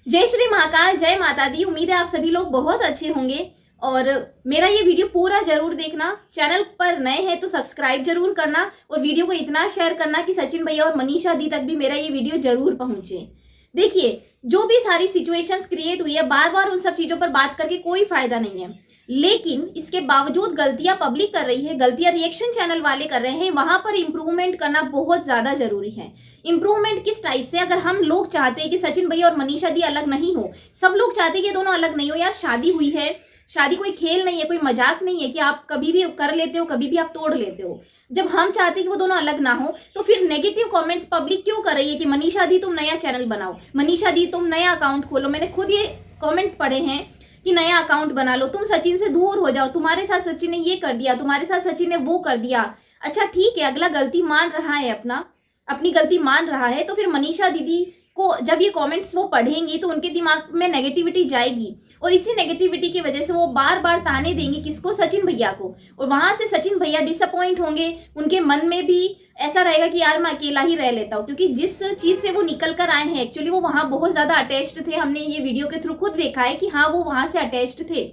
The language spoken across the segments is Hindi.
जय श्री महाकाल, जय माता दी। उम्मीद है आप सभी लोग बहुत अच्छे होंगे और मेरा ये वीडियो पूरा जरूर देखना। चैनल पर नए हैं तो सब्सक्राइब जरूर करना और वीडियो को इतना शेयर करना कि सचिन भैया और मनीषा दी तक भी मेरा ये वीडियो जरूर पहुंचे। देखिए, जो भी सारी सिचुएशंस क्रिएट हुई है, बार बार उन सब चीजों पर बात करके कोई फायदा नहीं है, लेकिन इसके बावजूद गलतियां पब्लिक कर रही है, गलतियां रिएक्शन चैनल वाले कर रहे हैं, वहां पर इंप्रूवमेंट करना बहुत ज्यादा जरूरी है। इंप्रूवमेंट किस टाइप से? अगर हम लोग चाहते हैं कि सचिन भैया और मनीषा दी अलग नहीं हो, सब लोग चाहते हैं कि दोनों अलग नहीं हो। यार, शादी हुई है, शादी कोई खेल नहीं है, कोई मजाक नहीं है कि आप कभी भी कर लेते हो, कभी भी आप तोड़ लेते हो। जब हम चाहते हैं कि वो दोनों अलग ना हो, तो फिर नेगेटिव कमेंट्स पब्लिक क्यों कर रही है कि मनीषा दी तुम नया चैनल बनाओ, मनीषा दी तुम नया अकाउंट खोलो। मैंने खुद ये कमेंट पढ़े हैं कि नया अकाउंट बना लो, तुम सचिन से दूर हो जाओ, तुम्हारे साथ सचिन ने ये कर दिया, तुम्हारे साथ सचिन ने वो कर दिया। अच्छा ठीक है, अगला गलती मान रहा है, अपनी गलती मान रहा है, तो फिर मनीषा दीदी को जब ये कमेंट्स वो पढ़ेंगी तो उनके दिमाग में नेगेटिविटी जाएगी और इसी नेगेटिविटी की वजह से वो बार बार ताने देंगे किसको? सचिन भैया को। और वहां से सचिन भैया डिसअपॉइंट होंगे, उनके मन में भी ऐसा रहेगा कि यार मैं अकेला ही रह लेता हूँ, क्योंकि जिस चीज से वो निकल कर आए हैं एक्चुअली वो वहां बहुत ज्यादा अटैच्ड थे। हमने ये वीडियो के थ्रू खुद देखा है कि हाँ, वो वहां से अटैच्ड थे।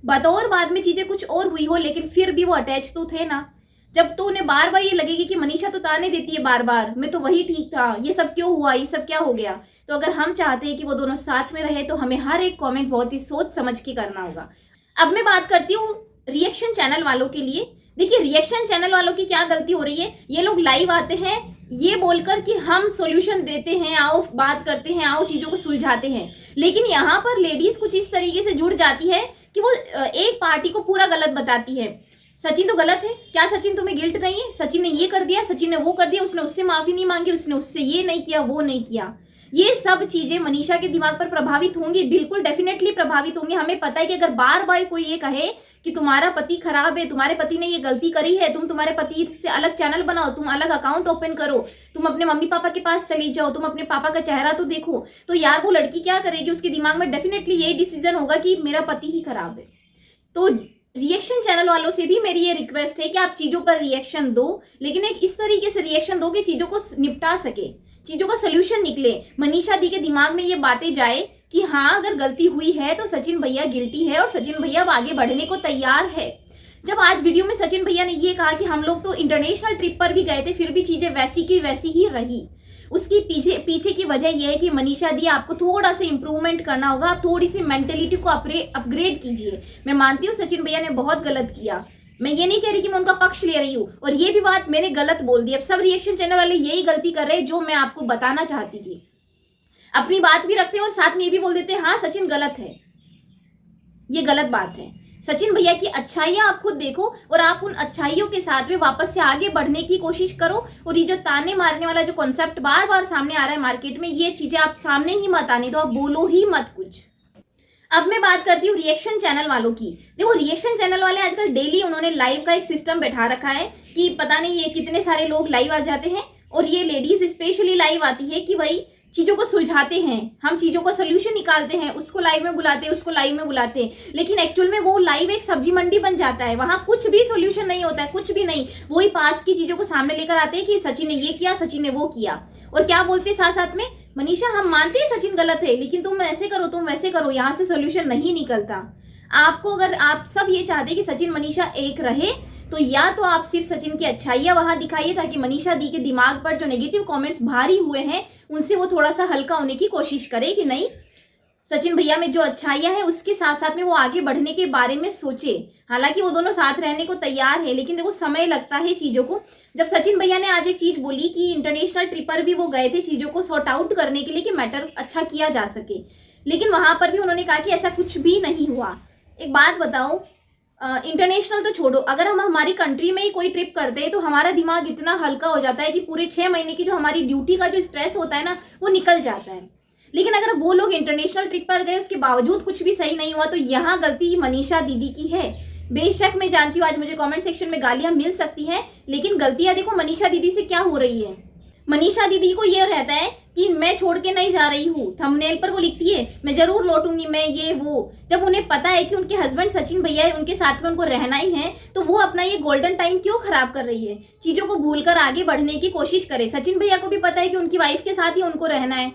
बतौर बाद में चीजें कुछ और हुई हो, लेकिन फिर भी वो अटैच तो थे ना। जब तो उन्हें बार बार ये लगेगी कि मनीषा तो ताने देती है बार बार, मैं तो वही ठीक था, ये सब क्यों हुआ, ये सब क्या हो गया। तो अगर हम चाहते हैं कि वो दोनों साथ में रहे तो हमें हर एक कमेंट बहुत ही सोच समझ के करना होगा। अब मैं बात करती हूँ रिएक्शन चैनल वालों के लिए। देखिए, रिएक्शन चैनल वालों की क्या गलती हो रही है? ये लोग लाइव आते हैं ये बोलकर कि हम सॉल्यूशन देते हैं, आओ बात करते हैं, आओ चीजों को सुलझाते हैं, लेकिन यहाँ पर लेडीज कुछ इस तरीके से जुड़ जाती है कि वो एक पार्टी को पूरा गलत बताती है। सचिन तो गलत है, क्या सचिन तुम्हें गिल्ट नहीं है? सचिन ने ये कर दिया, सचिन ने वो कर दिया, उसने उससे माफी नहीं मांगी, उसने उससे ये नहीं किया, वो नहीं किया। ये सब चीजें मनीषा के दिमाग पर प्रभावित होंगी, बिल्कुल डेफिनेटली प्रभावित होंगी। हमें पता है कि अगर बार बार कोई ये कहे कि तुम्हारा पति खराब है, तुम्हारे पति ने ये गलती करी है, तुम तुम्हारे पति से अलग चैनल बनाओ, तुम अलग अकाउंट ओपन करो, तुम अपने मम्मी पापा के पास चली जाओ, तुम अपने पापा का चेहरा तो देखो, तो यार वो लड़की क्या करेगी? उसके दिमाग में डेफिनेटली यही डिसीजन होगा कि मेरा पति ही खराब है। तो रिएक्शन चैनल वालों से भी मेरी ये रिक्वेस्ट है कि आप चीजों पर रिएक्शन दो, लेकिन एक इस तरीके से रिएक्शन दो कि चीजों को निपटा सके, चीजों का सोल्यूशन निकले। मनीषा दी के दिमाग में ये बातें जाए कि हाँ, अगर गलती हुई है तो सचिन भैया गिल्टी है और सचिन भैया अब आगे बढ़ने को तैयार है। जब आज वीडियो में सचिन भैया ने ये कहा कि हम लोग तो इंटरनेशनल ट्रिप पर भी गए थे, फिर भी चीजें वैसी की वैसी ही रही, उसकी पीछे की वजह यह है कि मनीषा दी आपको थोड़ा सा इंप्रूवमेंट करना होगा, आप थोड़ी सी मेंटेलिटी को अपग्रेड कीजिए। मैं मानती हूँ सचिन भैया ने बहुत गलत किया, मैं ये नहीं कह रही कि मैं उनका पक्ष ले रही हूँ, और ये भी बात मैंने गलत बोल दी। अब सब रिएक्शन चैनल वाले यही गलती कर रहे हैं जो मैं आपको बताना चाहती थी। अपनी बात भी रखते हैं और साथ में ये भी बोल देते हैं हाँ सचिन गलत है। ये गलत बात है। सचिन भैया की अच्छाइयां आप खुद देखो और आप उन अच्छाइयों के साथ में वापस से आगे बढ़ने की कोशिश करो। और ये जो ताने मारने वाला जो कॉन्सेप्ट बार बार सामने आ रहा है मार्केट में, ये चीजें आप सामने ही मत आने दो, आप बोलो ही मत कुछ। अब मैं बात करती हूँ रिएक्शन चैनल वालों की। देखो, रिएक्शन चैनल वाले आजकल डेली उन्होंने लाइव का एक सिस्टम बैठा रखा है कि पता नहीं ये कितने सारे लोग लाइव आ जाते हैं, और ये लेडीज स्पेशली लाइव आती है कि भाई चीजों को सुलझाते हैं, हम चीजों का सोल्यूशन निकालते हैं, उसको लाइव में बुलाते हैं, उसको लाइव में बुलाते हैं, लेकिन एक्चुअल में वो लाइव एक सब्जी मंडी बन जाता है। वहां कुछ भी सोल्यूशन नहीं होता है, कुछ भी नहीं। वही पास की चीजों को सामने लेकर आते हैं कि सचिन ने ये किया, सचिन ने वो किया, और क्या बोलते हैं साथ साथ में, मनीषा हम मानते हैं सचिन गलत है, लेकिन तुम ऐसे करो, तुम वैसे करो, यहाँ से सोल्यूशन नहीं निकलता। आपको अगर आप सब ये चाहते कि सचिन मनीषा एक रहे, तो या तो आप सिर्फ सचिन की अच्छाइयां वहां दिखाइए ताकि मनीषा दी के दिमाग पर जो नेगेटिव कमेंट्स भारी हुए हैं उनसे वो थोड़ा सा हल्का होने की कोशिश करे कि नहीं, सचिन भैया में जो अच्छाइयां हैं उसके साथ साथ में वो आगे बढ़ने के बारे में सोचे। हालांकि वो दोनों साथ रहने को तैयार है, लेकिन देखो समय लगता है चीजों को। जब सचिन भैया ने आज एक चीज बोली कि इंटरनेशनल ट्रिप पर भी वो गए थे चीजों को सॉर्ट आउट करने के लिए कि मैटर अच्छा किया जा सके, लेकिन वहां पर भी उन्होंने कहा कि ऐसा कुछ भी नहीं हुआ। एक बात बताओ, इंटरनेशनल तो छोड़ो, अगर हम हमारी कंट्री में ही कोई ट्रिप करते हैं तो हमारा दिमाग इतना हल्का हो जाता है कि पूरे 6 महीने की जो हमारी ड्यूटी का जो स्ट्रेस होता है ना, वो निकल जाता है। लेकिन अगर वो लोग इंटरनेशनल ट्रिप पर गए, उसके बावजूद कुछ भी सही नहीं हुआ, तो यहाँ गलती मनीषा दीदी की है। बेशक मैं जानती हूँ आज मुझे कमेंट सेक्शन में गालियां मिल सकती हैं, लेकिन गलतियां देखो मनीषा दीदी से क्या हो रही है। मनीषा दीदी को ये रहता है कि मैं छोड़ के नहीं जा रही हूँ, थंबनेल पर वो लिखती है मैं जरूर लौटूंगी, मैं ये वो। जब उन्हें पता है कि उनके हस्बैंड सचिन भैया है, उनके साथ में उनको रहना ही है, तो वो अपना ये गोल्डन टाइम क्यों खराब कर रही है? चीजों को भूलकर आगे बढ़ने की कोशिश करे। सचिन भैया को भी पता है कि उनकी वाइफ के साथ ही उनको रहना है,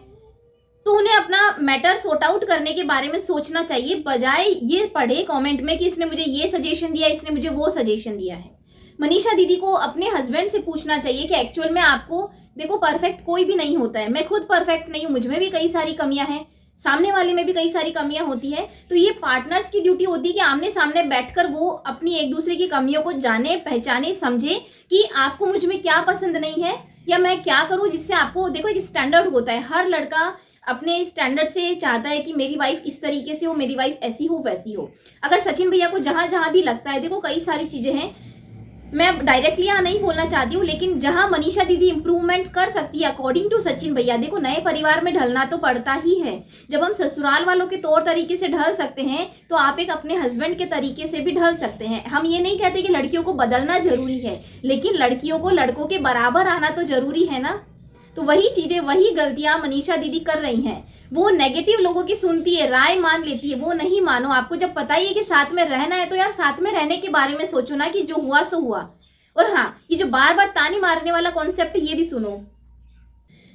तो उन्हें अपना मैटर सॉर्ट आउट करने के बारे में सोचना चाहिए, बजाय ये पढ़े कमेंट में कि इसने मुझे ये सजेशन दिया, इसने मुझे वो सजेशन दिया है। मनीषा दीदी को अपने हस्बैंड से पूछना चाहिए कि एक्चुअल में आपको, देखो परफेक्ट कोई भी नहीं होता है, मैं खुद परफेक्ट नहीं हूँ, मुझ में भी कई सारी कमियां हैं, सामने वाले में भी कई सारी कमियां होती है। तो ये पार्टनर्स की ड्यूटी होती है कि आमने सामने बैठकर वो अपनी एक दूसरे की कमियों को जाने, पहचाने, समझे कि आपको मुझ में क्या पसंद नहीं है या मैं क्या करूं जिससे आपको, देखो एक स्टैंडर्ड होता है, हर लड़का अपने स्टैंडर्ड से चाहता है कि मेरी वाइफ इस तरीके से हो, मेरी वाइफ ऐसी हो वैसी हो। अगर सचिन भैया को जहां जहां भी लगता है, देखो कई सारी चीजें हैं, मैं डायरेक्टली यहाँ नहीं बोलना चाहती हूँ, लेकिन जहां मनीषा दीदी इंप्रूवमेंट कर सकती है अकॉर्डिंग टू सचिन भैया, देखो नए परिवार में ढलना तो पड़ता ही है। जब हम ससुराल वालों के तौर तरीके से ढल सकते हैं तो आप एक अपने हस्बैंड के तरीके से भी ढल सकते हैं। हम ये नहीं कहते कि लड़कियों को बदलना जरूरी है, लेकिन लड़कियों को लड़कों के बराबर आना तो जरूरी है ना। तो वही चीजें, वही गलतियां मनीषा दीदी कर रही हैं। वो नेगेटिव लोगों की सुनती है, राय मान लेती है, वो नहीं मानो। आपको जब पता ही है कि साथ में रहना है तो यार साथ में रहने के बारे में सोचो ना कि जो हुआ सो हुआ। और हाँ, ये जो बार बार ताने मारने वाला कॉन्सेप्ट, ये भी सुनो।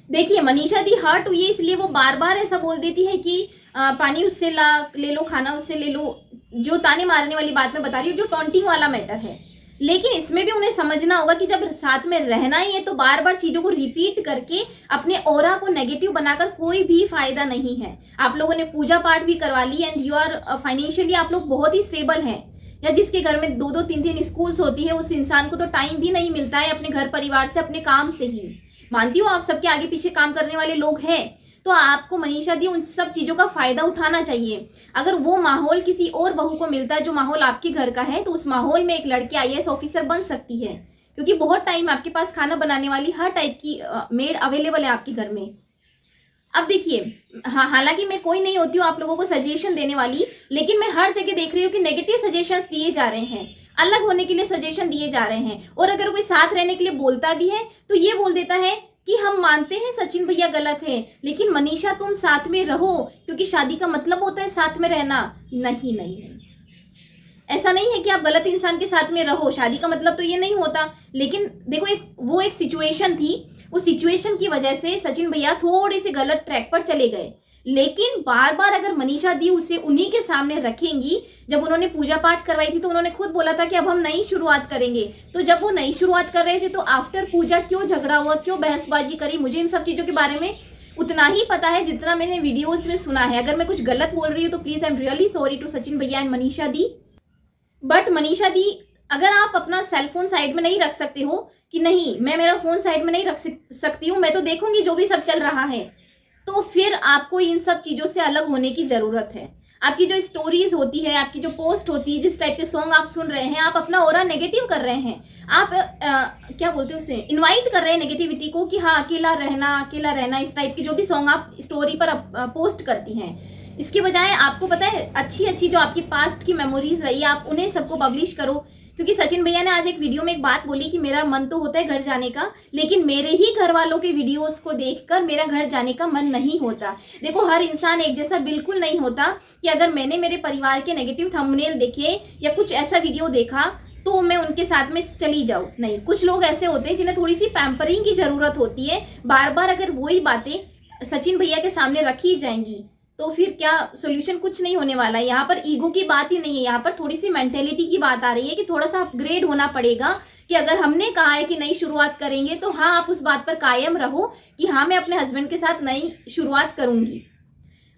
देखिए मनीषा दी हर्ट हुई है इसलिए वो बार बार ऐसा बोल देती है कि पानी उससे ले लो, खाना उससे ले लो। जो ताने मारने वाली बात मैं बता रही हूँ, जो टॉन्टिंग वाला मैटर है। लेकिन इसमें भी उन्हें समझना होगा कि जब साथ में रहना ही है तो बार बार चीजों को रिपीट करके अपने ऑरा को नेगेटिव बनाकर कोई भी फायदा नहीं है। आप लोगों ने पूजा पाठ भी करवा ली एंड यू आर फाइनेंशियली आप लोग बहुत ही स्टेबल हैं, या जिसके घर में 2-2 3-3 स्कूल्स होती है, उस इंसान को तो टाइम भी नहीं मिलता है अपने घर परिवार से, अपने काम से ही। मानती हूँ आप सबके आगे पीछे काम करने वाले लोग हैं, तो आपको मनीषा दी उन सब चीजों का फायदा उठाना चाहिए। अगर वो माहौल किसी और बहू को मिलता है जो माहौल आपके घर का है, तो उस माहौल में एक लड़की IAS ऑफिसर बन सकती है, क्योंकि बहुत टाइम आपके पास खाना बनाने वाली हर टाइप की मेड अवेलेबल है आपके घर में। अब देखिए, हाँ, हालांकि मैं कोई नहीं होती हूँ आप लोगों को सजेशन देने वाली, लेकिन मैं हर जगह देख रही हूँ कि नेगेटिव सजेशंस दिए जा रहे हैं, अलग होने के लिए सजेशन दिए जा रहे हैं। और अगर कोई साथ रहने के लिए बोलता भी है तो ये बोल देता है कि हम मानते हैं सचिन भैया गलत है, लेकिन मनीषा तुम साथ में रहो, क्योंकि शादी का मतलब होता है साथ में रहना। नहीं नहीं नहीं, ऐसा नहीं है कि आप गलत इंसान के साथ में रहो, शादी का मतलब तो ये नहीं होता। लेकिन देखो, वो एक सिचुएशन थी, उस सिचुएशन की वजह से सचिन भैया थोड़े से गलत ट्रैक पर चले गए। लेकिन बार बार अगर मनीषा दी उसे उन्हीं के सामने रखेंगी, जब उन्होंने पूजा पाठ करवाई थी तो उन्होंने खुद बोला था कि अब हम नई शुरुआत करेंगे। तो जब वो नई शुरुआत कर रहे थे तो आफ्टर पूजा क्यों झगड़ा हुआ, क्यों बहसबाजी करी, मुझे इन सब चीजों के बारे में उतना ही पता है जितना मैंने वीडियोज में सुना है। अगर मैं कुछ गलत बोल रही हूँ तो please I am really sorry to Sachin bhaiya and Manisha di. But Manisha di, अगर आप अपना सेलफोन साइड में नहीं रख सकते हो कि नहीं मैं मेरा फोन साइड में नहीं रख सकती हूँ, मैं तो देखूंगी जो भी सब चल रहा है, तो फिर आपको इन सब चीजों से अलग होने की जरूरत है। आपकी जो स्टोरीज होती है, आपकी जो पोस्ट होती है, जिस टाइप के सॉन्ग आप सुन रहे हैं, आप अपना ऑरा नेगेटिव कर रहे हैं। आप क्या बोलते हैं उसे, इनवाइट कर रहे हैं नेगेटिविटी को कि हाँ अकेला रहना, इस टाइप की जो भी सॉन्ग आप स्टोरी पर पोस्ट करती हैं। इसके बजाय आपको पता है अच्छी अच्छी जो आपकी पास्ट की मेमोरीज रही है, आप उन्हें सबको पब्लिश करो। क्योंकि सचिन भैया ने आज एक वीडियो में एक बात बोली कि मेरा मन तो होता है घर जाने का, लेकिन मेरे ही घर वालों के वीडियोस को देखकर मेरा घर जाने का मन नहीं होता। देखो, हर इंसान एक जैसा बिल्कुल नहीं होता कि अगर मैंने मेरे परिवार के नेगेटिव थंबनेल देखे या कुछ ऐसा वीडियो देखा तो मैं उनके साथ में चली जाऊँ। नहीं, कुछ लोग ऐसे होते हैं जिन्हें थोड़ी सी पैम्परिंग की जरूरत होती है। बार बार अगर वही बातें सचिन भैया के सामने रखी जाएंगी तो फिर क्या सोल्यूशन, कुछ नहीं होने वाला है। यहाँ पर ईगो की बात ही नहीं है, यहाँ पर थोड़ी सी मेंटेलिटी की बात आ रही है कि थोड़ा सा अपग्रेड होना पड़ेगा कि अगर हमने कहा है कि नई शुरुआत करेंगे तो हाँ आप उस बात पर कायम रहो कि हाँ मैं अपने हस्बैंड के साथ नई शुरुआत करूंगी।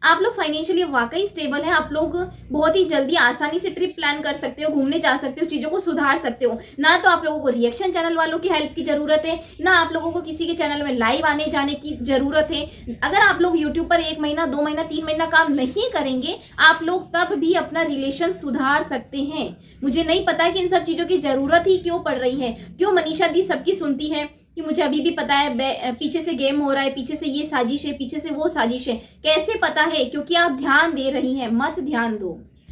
आप लोग फाइनेंशियली वाकई स्टेबल हैं, आप लोग बहुत ही जल्दी आसानी से ट्रिप प्लान कर सकते हो, घूमने जा सकते हो, चीज़ों को सुधार सकते हो। ना तो आप लोगों को रिएक्शन चैनल वालों की हेल्प की ज़रूरत है, ना आप लोगों को किसी के चैनल में लाइव आने जाने की ज़रूरत है। अगर आप लोग यूट्यूब पर 1 महीना 2 महीना 3 महीना काम नहीं करेंगे, आप लोग तब भी अपना रिलेशन सुधार सकते हैं। मुझे नहीं पता कि इन सब चीज़ों की ज़रूरत ही क्यों पड़ रही है, क्यों मनीषा दी सबकी सुनती है कि मुझे अभी भी पता है पीछे से गेम हो रहा है, पीछे से ये साजिश है, पीछे से वो साजिश है। कैसे पता है? क्योंकि आप ध्यान दे रही हैं, मत ध्यान दो।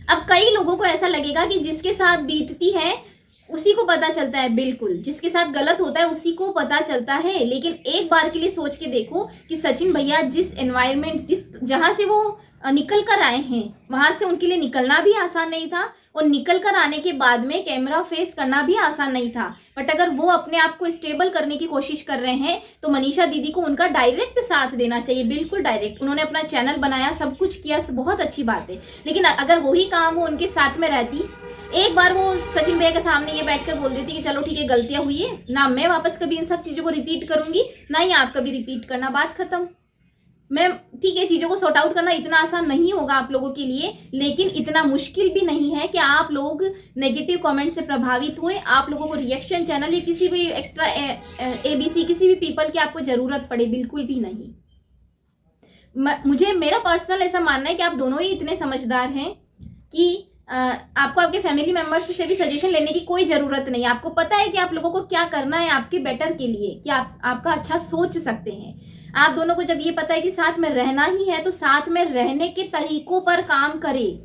अब कई लोगों को ऐसा लगेगा कि जिसके साथ बीतती है उसी को पता चलता है, बिल्कुल जिसके साथ गलत होता है उसी को पता चलता है। लेकिन एक बार के लिए सोच के देखो कि सचिन भैया जिस एनवायरनमेंट, जहां से वो निकल कर आए हैं, वहां से उनके लिए निकलना भी आसान नहीं था और निकल कर आने के बाद में कैमरा फेस करना भी आसान नहीं था। बट अगर वो अपने आप को स्टेबल करने की कोशिश कर रहे हैं तो मनीषा दीदी को उनका डायरेक्ट साथ देना चाहिए, बिल्कुल डायरेक्ट। उन्होंने अपना चैनल बनाया, सब कुछ किया, बहुत अच्छी बात है। लेकिन अगर वही काम वो उनके साथ में रहती, एक बार वो सचिन भैया के सामने ये बैठकर बोल देती कि चलो ठीक है, गलतियां हुई है ना, मैं वापस कभी इन सब चीज़ों को रिपीट करूंगी, ना ही आप कभी रिपीट करना, बात खत्म। मैं ठीक है, चीज़ों को सॉर्ट आउट करना इतना आसान नहीं होगा आप लोगों के लिए, लेकिन इतना मुश्किल भी नहीं है कि आप लोग नेगेटिव कमेंट से प्रभावित हुए, आप लोगों को रिएक्शन चैनल या किसी भी एक्स्ट्रा ABC किसी भी पीपल की आपको ज़रूरत पड़े, बिल्कुल भी नहीं। मुझे मेरा पर्सनल ऐसा मानना है कि आप दोनों ही इतने समझदार हैं कि आपको आपके फैमिली मेम्बर्स से भी सजेशन लेने की कोई ज़रूरत नहीं है। आपको पता है कि आप लोगों को क्या करना है आपके बेटर के लिए, कि आप आपका अच्छा सोच सकते हैं। आप दोनों को जब ये पता है कि साथ में रहना ही है तो साथ में रहने के तरीकों पर काम करें।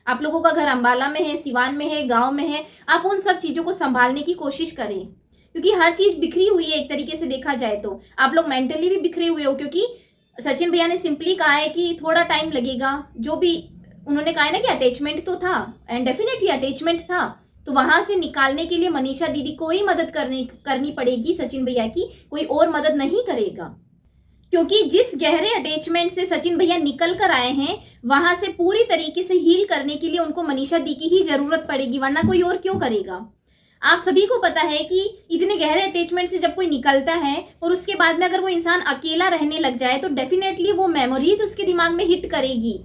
आप लोगों का घर अंबाला में है, सिवान में है, गांव में है, आप उन सब चीज़ों को संभालने की कोशिश करें, क्योंकि हर चीज़ बिखरी हुई है। एक तरीके से देखा जाए तो आप लोग मेंटली भी बिखरे हुए हो, क्योंकि सचिन भैया ने सिंपली कहा है कि थोड़ा टाइम लगेगा। जो भी उन्होंने कहा है ना कि अटैचमेंट तो था, एंड डेफिनेटली अटैचमेंट था, तो वहां से निकालने के लिए मनीषा दीदी को ही मदद करनी पड़ेगी, सचिन भैया की कोई और मदद नहीं करेगा। क्योंकि जिस गहरे अटैचमेंट से सचिन भैया निकल कर आए हैं, वहां से पूरी तरीके से हील करने के लिए उनको मनीषा दी की ही जरूरत पड़ेगी, वरना कोई और क्यों करेगा। आप सभी को पता है कि इतने गहरे अटैचमेंट से जब कोई निकलता है और उसके बाद में अगर वो इंसान अकेला रहने लग जाए तो डेफिनेटली वो मेमोरीज उसके दिमाग में हिट करेगी,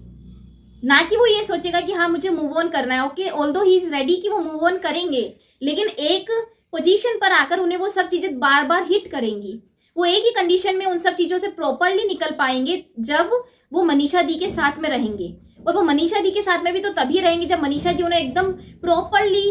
ना कि वो ये सोचेगा कि हाँ मुझे मूव ऑन करना है। Okay, although he is ready कि वो मूव ऑन करेंगे, लेकिन एक पोजीशन पर आकर उन्हें वो सब चीजें बार बार हिट करेंगी। वो एक ही कंडीशन में उन सब चीजों से प्रॉपरली निकल पाएंगे जब वो मनीषा दी के साथ में रहेंगे। और वो मनीषा दी के साथ में भी तो तभी रहेंगे जब मनीषा जी उन्हें एकदम प्रॉपरली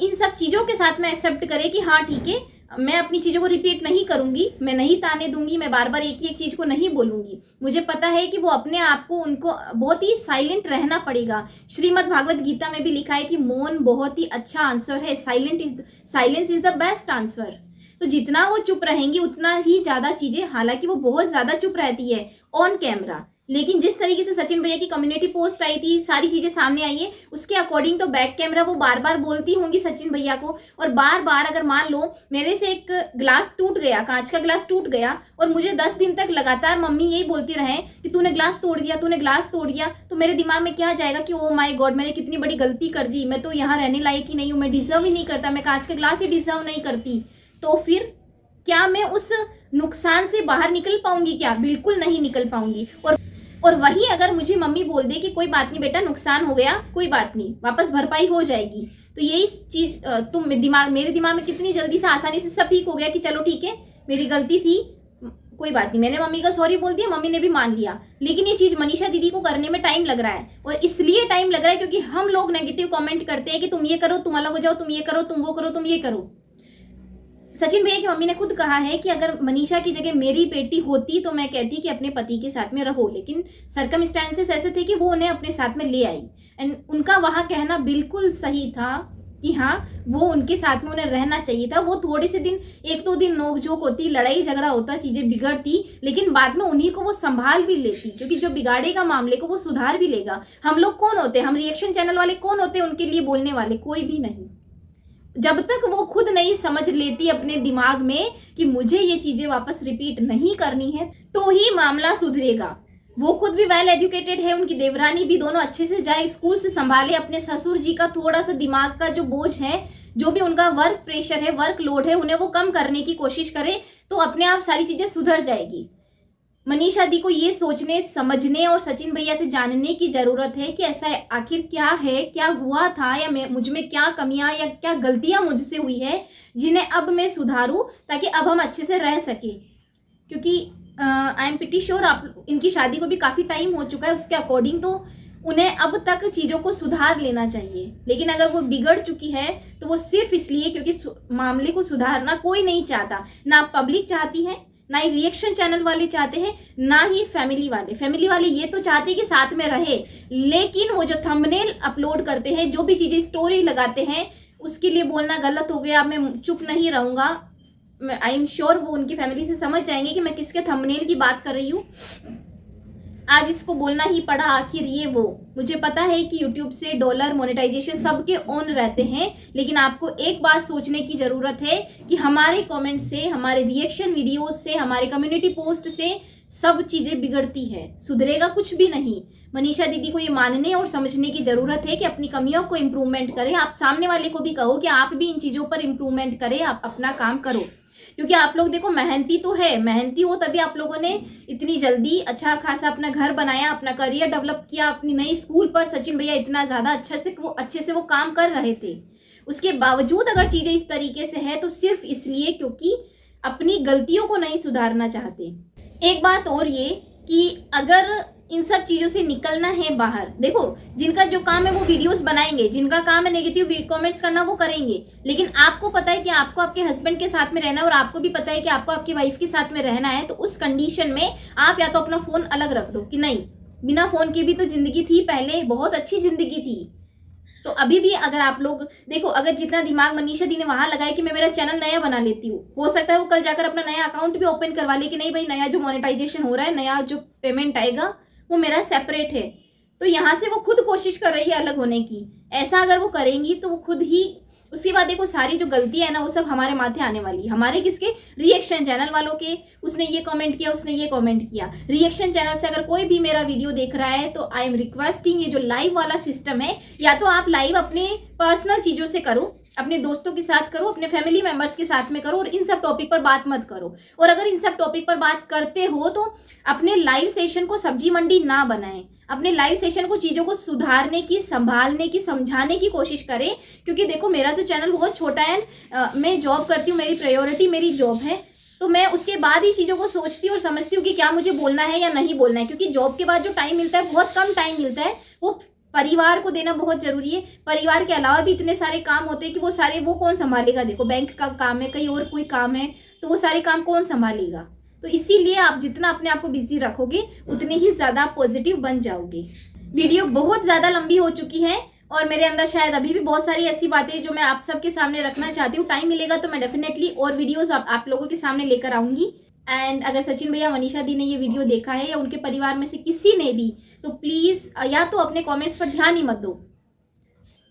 इन सब चीज़ों के साथ में एक्सेप्ट करे कि हाँ ठीक है, मैं अपनी चीज़ों को रिपीट नहीं करूंगी, मैं नहीं ताने दूंगी, मैं बार बार एक ही एक चीज़ को नहीं बोलूंगी। मुझे पता है कि वो अपने आप को उनको बहुत ही साइलेंट रहना पड़ेगा। श्रीमद् भागवत गीता में भी लिखा है कि मौन बहुत ही अच्छा आंसर है, silence is the best answer. तो जितना वो चुप रहेंगी उतना ही ज़्यादा चीज़ें, हालांकि वो बहुत ज़्यादा चुप रहती है ऑन कैमरा, लेकिन जिस तरीके से सचिन भैया की कम्युनिटी पोस्ट आई थी, सारी चीज़ें सामने आई है, उसके अकॉर्डिंग तो बैक कैमरा वो बार बार बोलती होंगी सचिन भैया को। और बार बार अगर मान लो मेरे से एक ग्लास टूट गया, कांच का ग्लास टूट गया, और मुझे 10 दिन तक लगातार मम्मी यही बोलती रहे कि तूने ग्लास तोड़ दिया, तूने ग्लास तोड़ दिया, तो मेरे दिमाग में क्या जाएगा कि ओ माय गॉड, मैंने कितनी बड़ी गलती कर दी, मैं तो यहाँ रहने लायक ही नहीं हूँ, मैं डिजर्व ही नहीं करता, मैं कांच का ग्लास ही डिजर्व नहीं करती। तो फिर क्या मैं उस नुकसान से बाहर निकल पाऊंगी? क्या बिल्कुल नहीं निकल पाऊंगी। और वही अगर मुझे मम्मी बोल दे कि कोई बात नहीं बेटा, नुकसान हो गया, कोई बात नहीं, वापस भरपाई हो जाएगी, तो यही चीज़ मेरे दिमाग में कितनी जल्दी से आसानी से सब ठीक हो गया कि चलो ठीक है, मेरी गलती थी, कोई बात नहीं, मैंने मम्मी का सॉरी बोल दिया, मम्मी ने भी मान लिया। लेकिन ये चीज़ मनीषा दीदी को करने में टाइम लग रहा है, और इसलिए टाइम लग रहा है क्योंकि हम लोग नेगेटिव कमेंट करते हैं कि तुम ये करो, तुम अलग हो जाओ, तुम ये करो, तुम वो करो, तुम ये करो। सचिन भैया की मम्मी ने खुद कहा है कि अगर मनीषा की जगह मेरी बेटी होती तो मैं कहती कि अपने पति के साथ में रहो, लेकिन सर्कमस्टेंसेस ऐसे थे कि वो उन्हें अपने साथ में ले आई। एंड उनका वहाँ कहना बिल्कुल सही था कि हाँ वो उनके साथ में उन्हें रहना चाहिए था। वो थोड़े से दिन, 1-2 दिन नोकझोंक होती, लड़ाई झगड़ा होता, चीज़ें बिगड़ती, लेकिन बाद में उन्हीं को वो संभाल भी लेती, क्योंकि जो बिगाड़ेगा मामले को वो सुधार भी लेगा। हम लोग कौन होते हैं, हम रिएक्शन चैनल वाले कौन होते हैं उनके लिए बोलने वाले? कोई भी नहीं। जब तक वो खुद नहीं समझ लेती अपने दिमाग में कि मुझे ये चीजें वापस रिपीट नहीं करनी है, तो ही मामला सुधरेगा। वो खुद भी वेल एजुकेटेड है, उनकी देवरानी भी, दोनों अच्छे से जाए, स्कूल से संभाले, अपने ससुर जी का थोड़ा सा दिमाग का जो बोझ है, जो भी उनका वर्क प्रेशर है, वर्क लोड है, उन्हें वो कम करने की कोशिश करे, तो अपने आप सारी चीजें सुधर जाएगी। मनीषा दी को ये सोचने, समझने और सचिन भैया से जानने की जरूरत है कि ऐसा आखिर क्या है, क्या हुआ था, या मुझ में क्या कमियां या क्या गलतियां मुझसे हुई है जिन्हें अब मैं सुधारूं, ताकि अब हम अच्छे से रह सके। क्योंकि आई एम प्रीटी श्योर आप इनकी शादी को भी काफ़ी टाइम हो चुका है, उसके अकॉर्डिंग तो उन्हें अब तक चीज़ों को सुधार लेना चाहिए। लेकिन अगर वो बिगड़ चुकी है तो वो सिर्फ इसलिए क्योंकि मामले को सुधारना कोई नहीं चाहता, ना पब्लिक चाहती है, ना ही रिएक्शन चैनल वाले चाहते हैं, ना ही फैमिली वाले ये तो चाहते हैं कि साथ में रहे, लेकिन वो जो थंबनेल अपलोड करते हैं, जो भी चीज़ें स्टोरी लगाते हैं, उसके लिए बोलना गलत हो गया, मैं चुप नहीं रहूँगा। आई एम श्योर वो उनकी फैमिली से समझ जाएंगे कि मैं किसके थंबनेल की बात कर रही हूँ। आज इसको बोलना ही पड़ा, आखिर ये वो। मुझे पता है कि यूट्यूब से डॉलर मोनेटाइजेशन सबके ऑन रहते हैं, लेकिन आपको एक बात सोचने की ज़रूरत है कि हमारे कमेंट से, हमारे रिएक्शन वीडियोस से, हमारे कम्युनिटी पोस्ट से सब चीज़ें बिगड़ती है, सुधरेगा कुछ भी नहीं। मनीषा दीदी को ये मानने और समझने की ज़रूरत है कि अपनी कमियों को इम्प्रूवमेंट करें। आप सामने वाले को भी कहो कि आप भी इन चीज़ों पर इम्प्रूवमेंट करें, आप अपना काम करो, क्योंकि आप लोग देखो मेहनती तो है, मेहनती हो तभी आप लोगों ने इतनी जल्दी अच्छा खासा अपना घर बनाया, अपना करियर डेवलप किया, अपनी नई स्कूल पर सचिन भैया इतना ज़्यादा अच्छे से वो काम कर रहे थे। उसके बावजूद अगर चीज़ें इस तरीके से है तो सिर्फ इसलिए क्योंकि अपनी गलतियों को नहीं सुधारना चाहते। एक बात और ये कि अगर इन सब चीज़ों से निकलना है बाहर, देखो जिनका जो काम है वो वीडियोस बनाएंगे, जिनका काम है नेगेटिव कमेंट्स करना वो करेंगे, लेकिन आपको पता है कि आपको आपके हस्बैंड के साथ में रहना है और आपको भी पता है कि आपको आपकी वाइफ के साथ में रहना है, तो उस कंडीशन में आप या तो अपना फ़ोन अलग रख दो कि नहीं, बिना फ़ोन की भी तो ज़िंदगी थी पहले, बहुत अच्छी ज़िंदगी थी। तो अभी भी अगर आप लोग देखो, अगर जितना दिमाग मनीषा दी ने वहां लगाया कि मैं मेरा चैनल नया बना लेती हूँ, हो सकता है वो कल जाकर अपना नया अकाउंट भी ओपन करवा ले कि नहीं भाई, नया जो मोनेटाइजेशन हो रहा है, नया जो पेमेंट आएगा वो मेरा सेपरेट है। तो यहाँ से वो खुद कोशिश कर रही है अलग होने की। ऐसा अगर वो करेंगी तो वो खुद ही, उसके बाद देखो सारी जो गलतियां है ना वो सब हमारे माथे आने वाली है। हमारे किसके? रिएक्शन चैनल वालों के। उसने ये कमेंट किया, उसने ये कमेंट किया। रिएक्शन चैनल से अगर कोई भी मेरा वीडियो देख रहा है तो आई एम रिक्वेस्टिंग, ये जो लाइव वाला सिस्टम है, या तो आप लाइव अपने पर्सनल चीज़ों से करो, अपने दोस्तों के साथ करो, अपने फैमिली मेंबर्स के साथ में करो, और इन सब टॉपिक पर बात मत करो। और अगर इन सब टॉपिक पर बात करते हो तो अपने लाइव सेशन को सब्जी मंडी ना बनाएं। अपने लाइव सेशन को चीज़ों को सुधारने की, संभालने की, समझाने की कोशिश करें। क्योंकि देखो मेरा तो चैनल बहुत छोटा है, मैं जॉब करती हूँ, मेरी प्रायोरिटी मेरी जॉब है, तो मैं उसके बाद ही चीज़ों को सोचती हूँ और समझती हूँ कि क्या मुझे बोलना है या नहीं बोलना है। क्योंकि जॉब के बाद जो टाइम मिलता है, बहुत कम टाइम मिलता है, वो परिवार को देना बहुत जरूरी है। परिवार के अलावा भी इतने सारे काम होते हैं कि वो सारे वो कौन संभालेगा। देखो बैंक का काम है, कहीं और कोई काम है, तो वो सारे काम कौन संभालेगा। तो इसीलिए आप जितना अपने आप को बिजी रखोगे उतने ही ज़्यादा पॉजिटिव बन जाओगे। वीडियो बहुत ज़्यादा लंबी हो चुकी है और मेरे अंदर शायद अभी भी बहुत सारी ऐसी बातें जो मैं आप सबके सामने रखना चाहती हूँ। टाइम मिलेगा तो मैं डेफिनेटली और वीडियोस आप लोगों के सामने लेकर आऊँगी। एंड अगर सचिन भैया, मनीषा दी ने ये वीडियो देखा है या उनके परिवार में से किसी ने भी, तो प्लीज़ या तो अपने कमेंट्स पर ध्यान ही मत दो,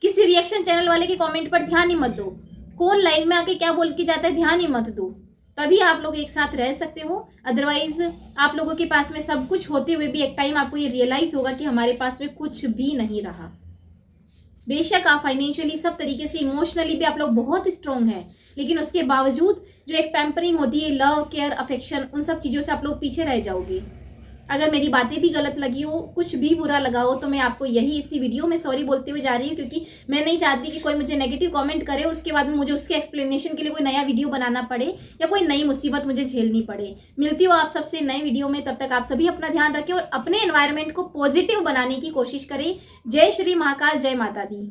किसी रिएक्शन चैनल वाले के कमेंट पर ध्यान ही मत दो, कौन लाइन में आके क्या बोल के जाता है ध्यान ही मत दो, तभी आप लोग एक साथ रह सकते हो। अदरवाइज आप लोगों के पास में सब कुछ होते हुए भी एक टाइम आपको ये रियलाइज होगा कि हमारे पास में कुछ भी नहीं रहा। बेशक आप फाइनेंशियली, सब तरीके से, इमोशनली भी आप लोग बहुत स्ट्रॉन्ग हैं, लेकिन उसके बावजूद जो एक पैम्परिंग होती है, लव, केयर, अफेक्शन, उन सब चीज़ों से आप लोग पीछे रह जाओगे। अगर मेरी बातें भी गलत लगी हो, कुछ भी बुरा लगा हो, तो मैं आपको यही इसी वीडियो में सॉरी बोलते हुए जा रही हूँ, क्योंकि मैं नहीं चाहती कि कोई मुझे नेगेटिव कमेंट करे और उसके बाद में मुझे उसके एक्सप्लेनेशन के लिए कोई नया वीडियो बनाना पड़े या कोई नई मुसीबत मुझे झेलनी पड़े। मिलती हो आप सबसे नए वीडियो में, तब तक आप सभी अपना ध्यान रखें और अपने एनवायरनमेंट को पॉजिटिव बनाने की कोशिश करें। जय श्री महाकाल, जय माता दी।